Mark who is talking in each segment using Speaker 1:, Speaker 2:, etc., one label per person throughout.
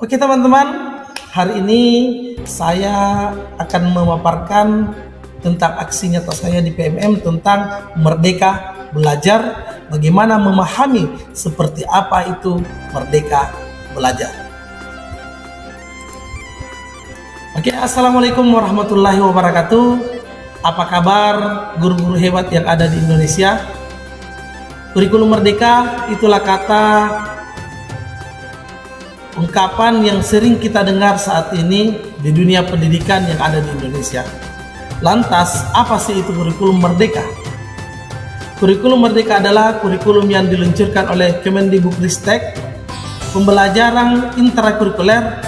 Speaker 1: Oke teman-teman, hari ini saya akan memaparkan tentang aksi nyata saya di PMM tentang Merdeka Belajar, bagaimana memahami seperti apa itu Merdeka Belajar. Oke, assalamualaikum warahmatullahi wabarakatuh. Apa kabar guru-guru hebat yang ada di Indonesia? Kurikulum Merdeka itulah kata ungkapan yang sering kita dengar saat ini di dunia pendidikan yang ada di Indonesia. Lantas, apa sih itu kurikulum merdeka? Kurikulum merdeka adalah kurikulum yang diluncurkan oleh Kemendikbudristek, pembelajaran intrakurikuler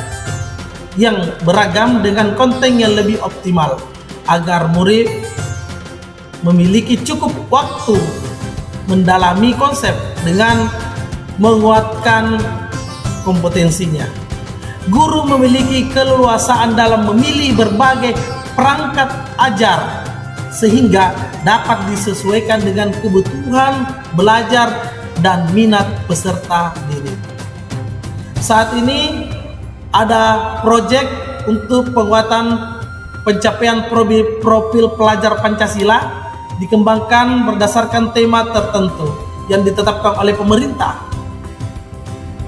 Speaker 1: yang beragam dengan konten yang lebih optimal agar murid memiliki cukup waktu mendalami konsep dengan menguatkan kompetensinya. Guru memiliki keleluasaan dalam memilih berbagai perangkat ajar sehingga dapat disesuaikan dengan kebutuhan belajar dan minat peserta didik. Saat ini ada proyek untuk penguatan pencapaian profil pelajar Pancasila dikembangkan berdasarkan tema tertentu yang ditetapkan oleh pemerintah.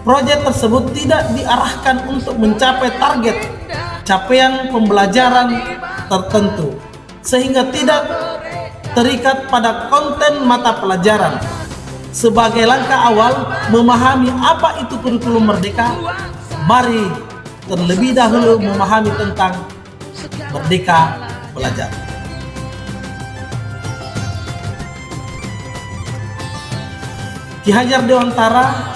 Speaker 1: Proyek tersebut tidak diarahkan untuk mencapai target capaian pembelajaran tertentu, sehingga tidak terikat pada konten mata pelajaran. Sebagai langkah awal memahami apa itu kurikulum merdeka, mari terlebih dahulu memahami tentang Merdeka Belajar. Ki Hajar Dewantara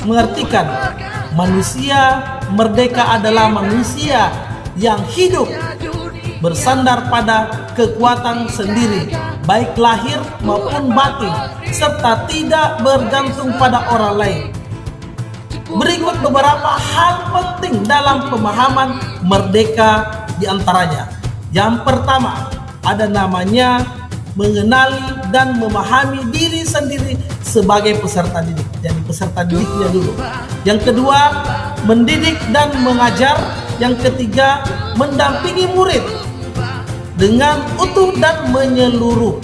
Speaker 1: mengartikan manusia merdeka adalah manusia yang hidup bersandar pada kekuatan sendiri, baik lahir maupun batin, serta tidak bergantung pada orang lain. Berikut beberapa hal penting dalam pemahaman merdeka diantaranya. Yang pertama, ada namanya mengenali dan memahami diri sendiri sebagai peserta didik. Jadi peserta didiknya dulu. Yang kedua, mendidik dan mengajar. Yang ketiga, mendampingi murid dengan utuh dan menyeluruh.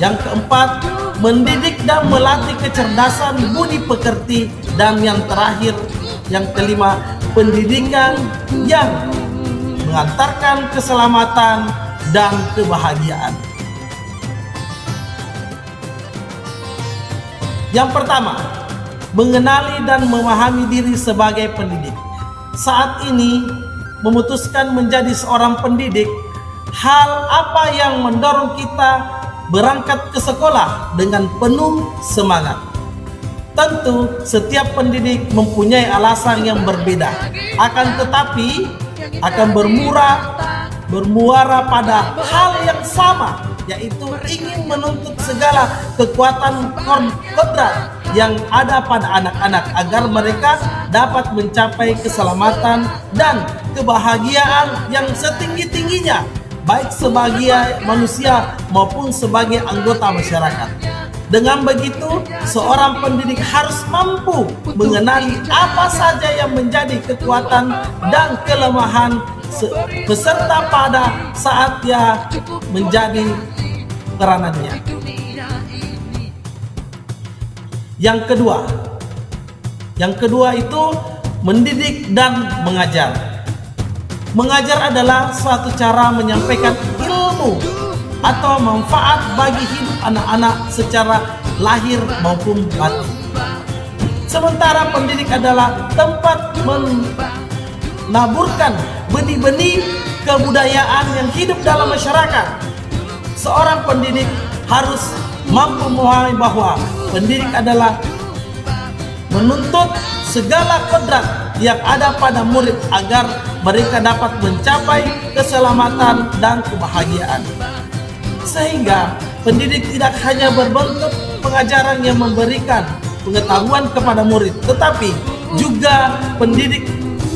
Speaker 1: Yang keempat, mendidik dan melatih kecerdasan budi pekerti. Dan yang terakhir, yang kelima, pendidikan yang mengantarkan keselamatan dan kebahagiaan. Yang pertama, mengenali dan memahami diri sebagai pendidik. Saat ini, memutuskan menjadi seorang pendidik, hal apa yang mendorong kita berangkat ke sekolah dengan penuh semangat? Tentu, setiap pendidik mempunyai alasan yang berbeda. Akan tetapi, akan bermuara pada hal yang sama, yaitu ingin menuntut segala kekuatan kodrat yang ada pada anak-anak agar mereka dapat mencapai keselamatan dan kebahagiaan yang setinggi-tingginya, baik sebagai manusia maupun sebagai anggota masyarakat. Dengan begitu, seorang pendidik harus mampu mengenali apa saja yang menjadi kekuatan dan kelemahan peserta pada saat dia menjadi peranannya. Yang kedua itu mendidik dan mengajar. Mengajar adalah suatu cara menyampaikan ilmu atau manfaat bagi hidup anak-anak secara lahir maupun batin. Sementara pendidik adalah tempat menaburkan benih-benih kebudayaan yang hidup dalam masyarakat. Seorang pendidik harus mampu memahami bahwa pendidik adalah menuntut segala kodrat yang ada pada murid agar mereka dapat mencapai keselamatan dan kebahagiaan. Sehingga pendidik tidak hanya berbentuk pengajaran yang memberikan pengetahuan kepada murid, tetapi juga pendidik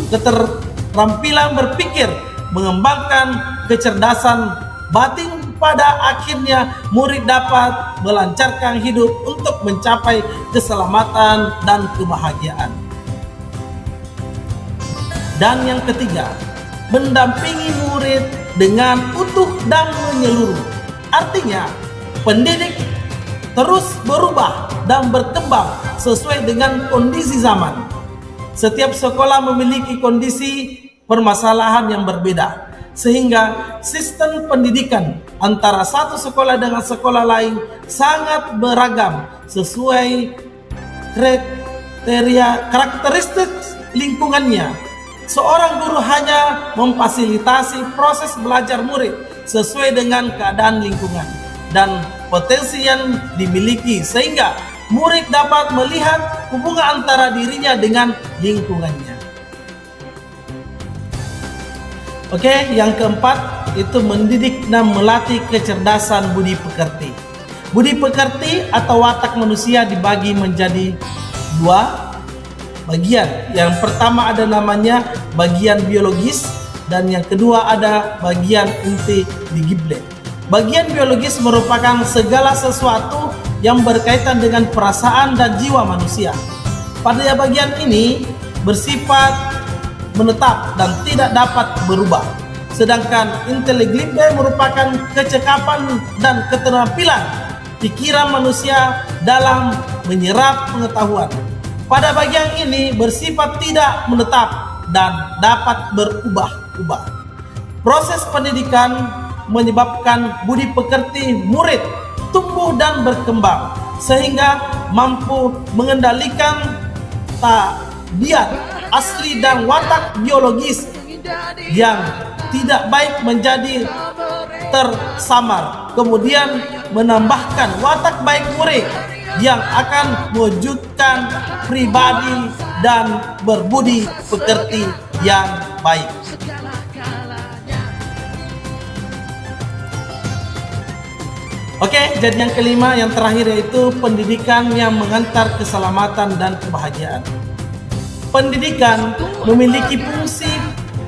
Speaker 1: keterampilan berpikir, mengembangkan kecerdasan batin. Pada akhirnya murid dapat melancarkan hidup untuk mencapai keselamatan dan kebahagiaan. Dan yang ketiga, mendampingi murid dengan utuh dan menyeluruh. Artinya, pendidik terus berubah dan berkembang sesuai dengan kondisi zaman. Setiap sekolah memiliki kondisi permasalahan yang berbeda, sehingga sistem pendidikan antara satu sekolah dengan sekolah lain sangat beragam sesuai karakteristik lingkungannya. Seorang guru hanya memfasilitasi proses belajar murid sesuai dengan keadaan lingkungan dan potensi yang dimiliki, sehingga murid dapat melihat hubungan antara dirinya dengan lingkungannya. Oke, yang keempat itu mendidik dan melatih kecerdasan budi pekerti. Budi pekerti atau watak manusia dibagi menjadi dua bagian. Yang pertama ada namanya bagian biologis dan yang kedua ada bagian intelligible. Bagian biologis merupakan segala sesuatu yang berkaitan dengan perasaan dan jiwa manusia. Pada bagian ini bersifat menetap dan tidak dapat berubah. Sedangkan intelligible merupakan kecekapan dan keterampilan pikiran manusia dalam menyerap pengetahuan. Pada bagian ini bersifat tidak menetap dan dapat berubah-ubah. Proses pendidikan menyebabkan budi pekerti murid tumbuh dan berkembang sehingga mampu mengendalikan tabiat asli dan watak biologis yang tidak baik menjadi tersamar, kemudian menambahkan watak baik murid yang akan mewujudkan pribadi dan berbudi pekerti yang baik. Oke, jadi yang kelima, yang terakhir, yaitu pendidikan yang mengantar keselamatan dan kebahagiaan. Pendidikan memiliki fungsi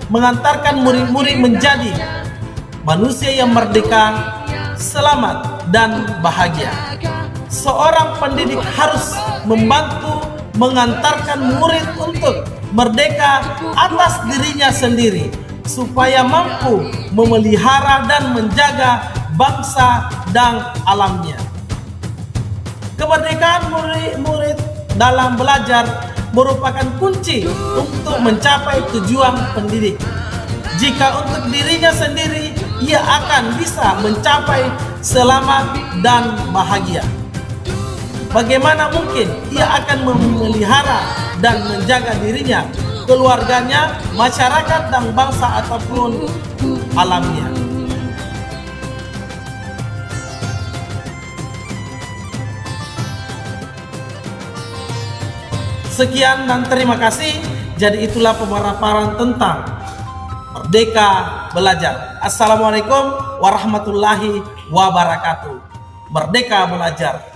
Speaker 1: mengantarkan murid-murid menjadi manusia yang merdeka, selamat, dan bahagia. Seorang pendidik harus membantu mengantarkan murid untuk merdeka atas dirinya sendiri, supaya mampu memelihara dan menjaga bangsa dan alamnya. Kemerdekaan murid dalam belajar merupakan kunci untuk mencapai tujuan pendidik. Jika untuk dirinya sendiri, ia akan bisa mencapai selamat dan bahagia. Bagaimana mungkin ia akan memelihara dan menjaga dirinya, keluarganya, masyarakat, dan bangsa ataupun alamnya? Sekian dan terima kasih. Jadi itulah pemaparan tentang Merdeka Belajar. Assalamualaikum warahmatullahi wabarakatuh. Merdeka Belajar.